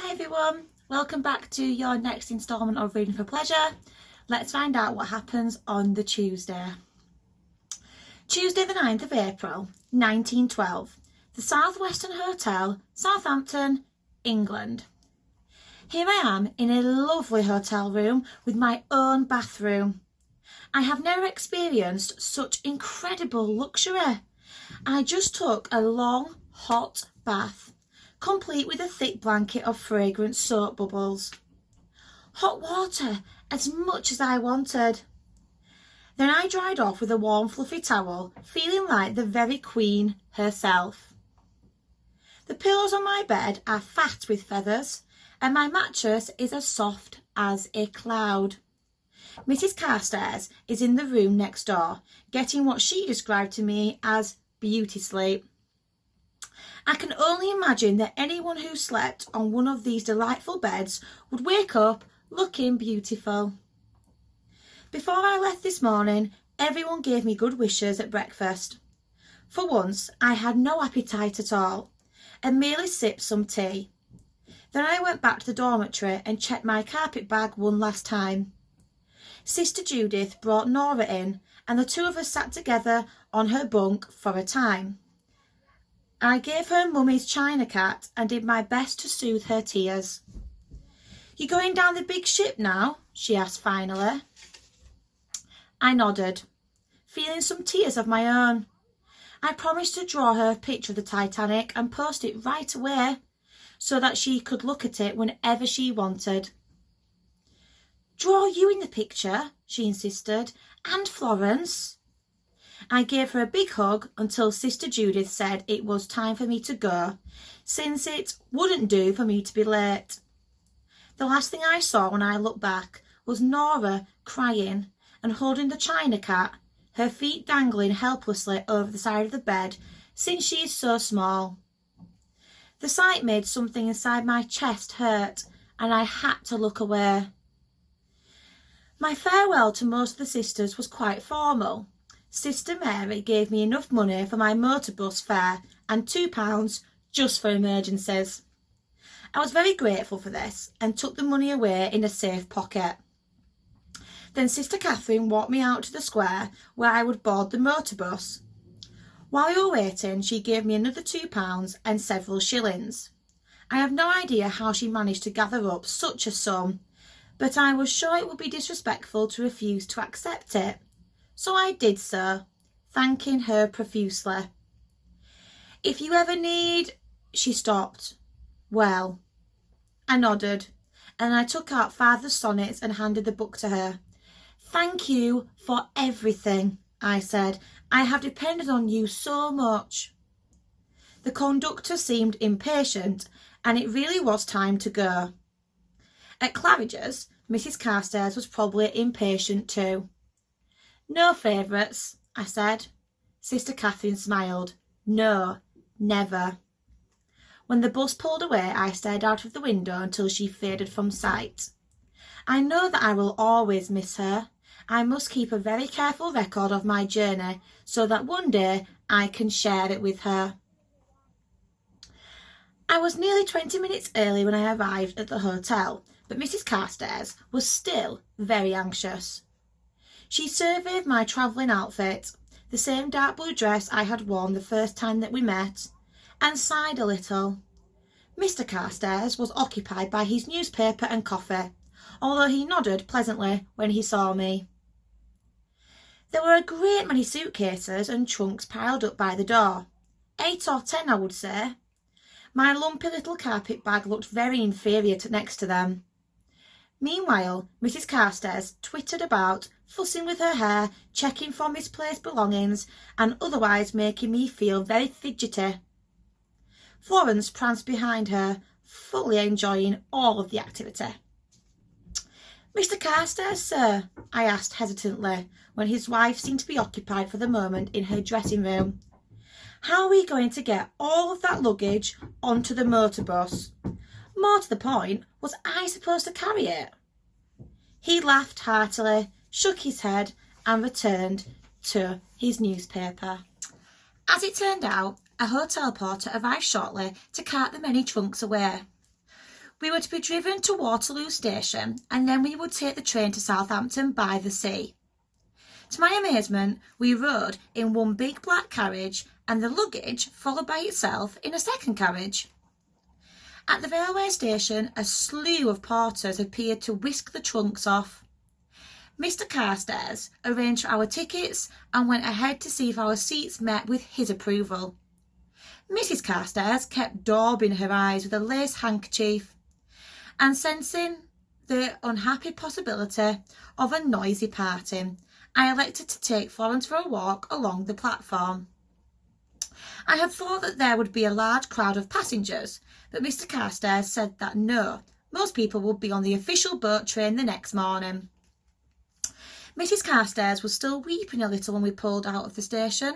Hi everyone, welcome back to your next instalment of Reading for Pleasure. Let's find out what happens on the Tuesday. Tuesday the 9th of April, 1912, the South Western Hotel, Southampton, England. Here I am in a lovely hotel room with my own bathroom. I have never experienced such incredible luxury. I just took a long, hot bath, complete with a thick blanket of fragrant soap bubbles. Hot water, as much as I wanted. Then I dried off with a warm fluffy towel, feeling like the very Queen herself. The pillows on my bed are fat with feathers, and my mattress is as soft as a cloud. Mrs. Carstairs is in the room next door, getting what she described to me as beauty sleep. I can only imagine that anyone who slept on one of these delightful beds would wake up looking beautiful. Before I left this morning, everyone gave me good wishes at breakfast. For once, I had no appetite at all, and merely sipped some tea. Then I went back to the dormitory and checked my carpet bag one last time. Sister Judith brought Nora in, and the two of us sat together on her bunk for a time. I gave her Mummy's china cat and did my best to soothe her tears. "You going down the big ship now?" she asked finally. I nodded, feeling some tears of my own. I promised to draw her a picture of the Titanic and post it right away, so that she could look at it whenever she wanted. "Draw you in the picture," she insisted, "and Florence." I gave her a big hug until Sister Judith said it was time for me to go, since it wouldn't do for me to be late. The last thing I saw when I looked back was Nora crying and holding the china cat, her feet dangling helplessly over the side of the bed, since she is so small. The sight made something inside my chest hurt, and I had to look away. My farewell to most of the sisters was quite formal. Sister Mary gave me enough money for my motor bus fare and £2 just for emergencies. I was very grateful for this and took the money away in a safe pocket. Then Sister Catherine walked me out to the square where I would board the motor bus. While we were waiting, she gave me another £2 and several shillings. I have no idea how she managed to gather up such a sum, but I was sure it would be disrespectful to refuse to accept it. So I did so, thanking her profusely. "If you ever need—" She stopped. "Well." I nodded, and I took out Father's sonnets and handed the book to her. "Thank you for everything," I said. "I have depended on you so much." The conductor seemed impatient, and it really was time to go. At Claridge's, Mrs. Carstairs was probably impatient too. "No favourites," I said. Sister Catherine smiled. "No, never." When the bus pulled away, I stared out of the window until she faded from sight. I know that I will always miss her. I must keep a very careful record of my journey so that one day I can share it with her. I was nearly 20 minutes early when I arrived at the hotel, but Mrs. Carstairs was still very anxious. She surveyed my travelling outfit, the same dark blue dress I had worn the first time that we met, and sighed a little. Mr. Carstairs was occupied by his newspaper and coffee, although he nodded pleasantly when he saw me. There were a great many suitcases and trunks piled up by the door. 8 or 10, I would say. My lumpy little carpet bag looked very inferior next to them. Meanwhile, Mrs. Carstairs twittered about, fussing with her hair, checking for misplaced belongings, and otherwise making me feel very fidgety. Florence pranced behind her, fully enjoying all of the activity. "Mr. Carstairs, sir?" I asked hesitantly, when his wife seemed to be occupied for the moment in her dressing room. "How are we going to get all of that luggage onto the motor bus? More to the point, was I supposed to carry it?" He laughed heartily, shook his head, and returned to his newspaper. As it turned out, a hotel porter arrived shortly to cart the many trunks away. We were to be driven to Waterloo Station and then we would take the train to Southampton by the sea. To my amazement, we rode in one big black carriage and the luggage followed by itself in a second carriage. At the railway station, a slew of porters appeared to whisk the trunks off. Mr. Carstairs arranged for our tickets and went ahead to see if our seats met with his approval. Mrs. Carstairs kept daubing her eyes with a lace handkerchief, and sensing the unhappy possibility of a noisy parting, I elected to take Florence for a walk along the platform. I had thought that there would be a large crowd of passengers, but Mr. Carstairs said that no, most people would be on the official boat train the next morning. Mrs. Carstairs was still weeping a little when we pulled out of the station,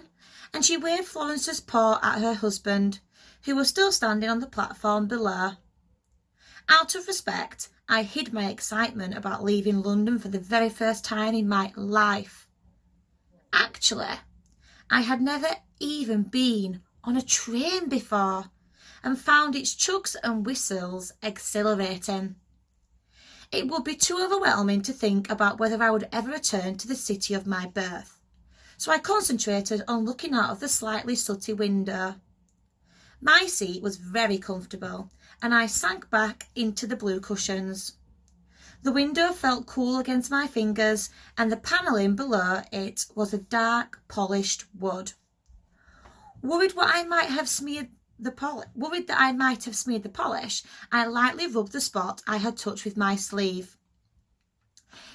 and she waved Florence's paw at her husband, who was still standing on the platform below. Out of respect, I hid my excitement about leaving London for the very first time in my life. Actually, I had never even been on a train before and found its chugs and whistles exhilarating. It would be too overwhelming to think about whether I would ever return to the city of my birth, so I concentrated on looking out of the slightly sooty window. My seat was very comfortable, and I sank back into the blue cushions. The window felt cool against my fingers, and the panelling below it was a dark, polished wood. Worried that I might have smeared the polish, I lightly rubbed the spot I had touched with my sleeve.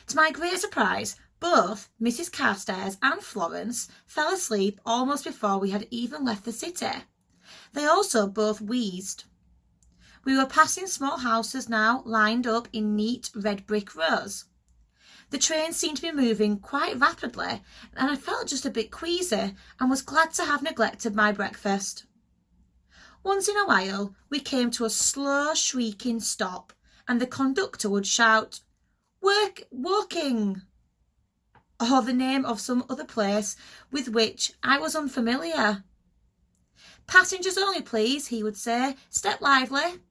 To my great surprise, both Mrs. Carstairs and Florence fell asleep almost before we had even left the city. They also both wheezed. We were passing small houses now, lined up in neat red brick rows. The train seemed to be moving quite rapidly, and I felt just a bit queasy and was glad to have neglected my breakfast. Once in a while, we came to a slow, shrieking stop, and the conductor would shout, "Woking," or the name of some other place with which I was unfamiliar. "Passengers only, please," he would say. "Step lively."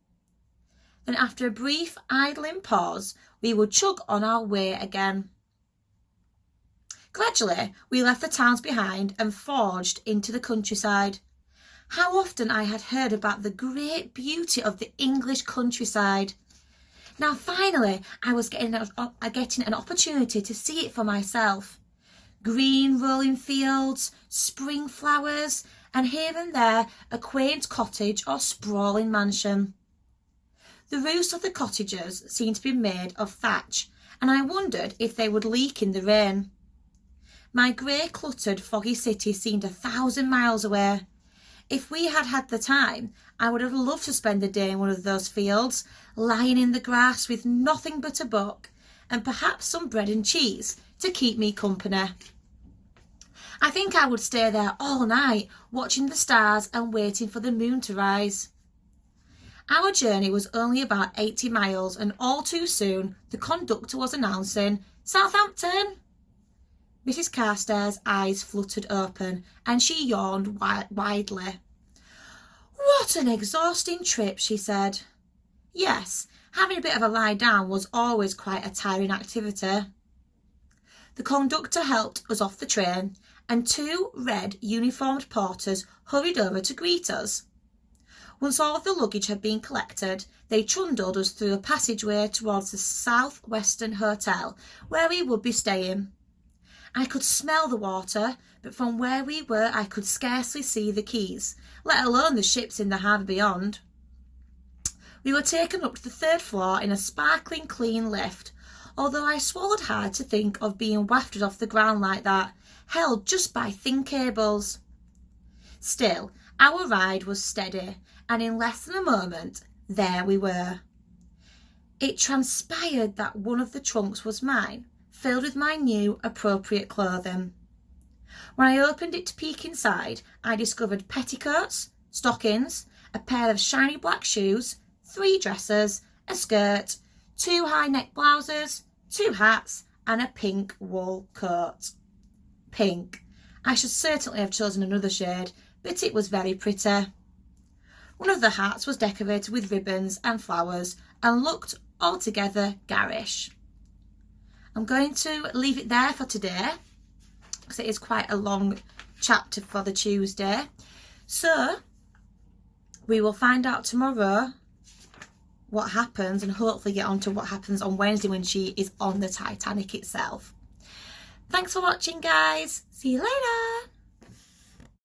Then after a brief, idling pause, we would chug on our way again. Gradually, we left the towns behind and forged into the countryside. How often I had heard about the great beauty of the English countryside. Now finally I was getting an opportunity to see it for myself. Green rolling fields, spring flowers, and here and there a quaint cottage or sprawling mansion. The roofs of the cottages seemed to be made of thatch, and I wondered if they would leak in the rain. My grey, cluttered, foggy city seemed 1,000 miles away. If we had had the time, I would have loved to spend a day in one of those fields, lying in the grass with nothing but a book, and perhaps some bread and cheese to keep me company. I think I would stay there all night, watching the stars and waiting for the moon to rise. Our journey was only about 80 miles, and all too soon the conductor was announcing, "Southampton!" Mrs. Carstairs' eyes fluttered open, and she yawned widely. "What an exhausting trip," she said. Yes, having a bit of a lie down was always quite a tiring activity. The conductor helped us off the train, and 2 red uniformed porters hurried over to greet us. Once all of the luggage had been collected, they trundled us through a passageway towards the South Western Hotel, where we would be staying. I could smell the water, but from where we were I could scarcely see the quays, let alone the ships in the harbour beyond. We were taken up to the 3rd floor in a sparkling clean lift, although I swallowed hard to think of being wafted off the ground like that, held just by thin cables. Still, our ride was steady, and in less than a moment, there we were. It transpired that one of the trunks was mine, filled with my new, appropriate clothing. When I opened it to peek inside, I discovered petticoats, stockings, a pair of shiny black shoes, 3 dresses, a skirt, 2 high-neck blouses, 2 hats, and a pink wool coat. Pink. I should certainly have chosen another shade, but it was very pretty. One of the hats was decorated with ribbons and flowers and looked altogether garish. I'm going to leave it there for today because it is quite a long chapter for the Tuesday. So we will find out tomorrow what happens and hopefully get on to what happens on Wednesday when she is on the Titanic itself. Thanks for watching, guys. See you later.